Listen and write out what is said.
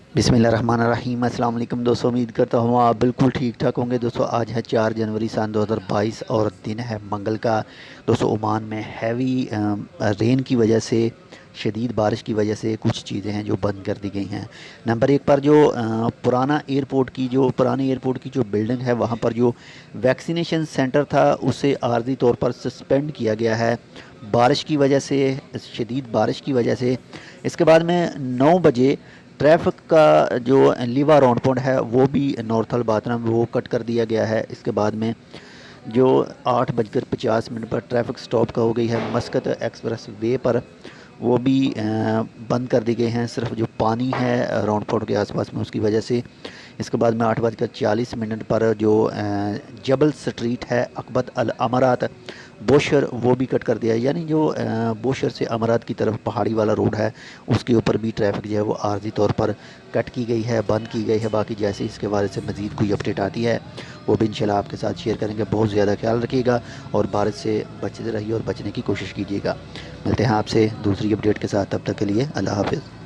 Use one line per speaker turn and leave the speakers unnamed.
बिस्मिल्लाहिर्रहमानिर्रहीम। अस्सलाम वालेकुम दोस्तों, उम्मीद करता हूँ आप बिल्कुल ठीक ठाक होंगे। दोस्तों आज है 4 जनवरी सन 2022 और दिन है मंगल का। दोस्तों ओमान में हैवी रेन की वजह से, शदीद बारिश की वजह से कुछ चीज़ें हैं जो बंद कर दी गई हैं। नंबर एक पर जो पुरानी एयरपोर्ट की जो बिल्डिंग है, वहाँ पर जो वैक्सीनेशन सेंटर था उसे आर्जी तौर पर सस्पेंड किया गया है बारिश की वजह से, शदीद बारिश की वजह से। इसके बाद में 9 बजे ट्रैफिक का जो लीवा राउंड पॉइंट है वो भी नॉर्थ अल बातरा में वो कट कर दिया गया है। इसके बाद में जो 8:50 पर ट्रैफिक स्टॉप का हो गई है मस्कत एक्सप्रेस वे पर, वो भी बंद कर दी गई हैं, सिर्फ जो पानी है राउंड पॉइंट के आसपास में उसकी वजह से। इसके बाद में 8:40 पर जो जबल स्ट्रीट है अकबत अल अमरात बोशर, वो भी कट कर दिया है। यानी जो बोशर से अमरात की तरफ पहाड़ी वाला रोड है उसके ऊपर भी ट्रैफिक जो है वो आर्जी तौर पर कट की गई है, बंद की गई है। बाकी जैसे इसके बारे से मज़ीद कोई अपडेट आती है वो भी इंशाल्लाह आपके साथ शेयर करेंगे। बहुत ज़्यादा ख्याल रखिएगा और बारिश से बचते रहिए और बचने की कोशिश कीजिएगा। मिलते हैं आपसे दूसरी अपडेट के साथ, तब तक के लिए अल्लाह हाफिज़।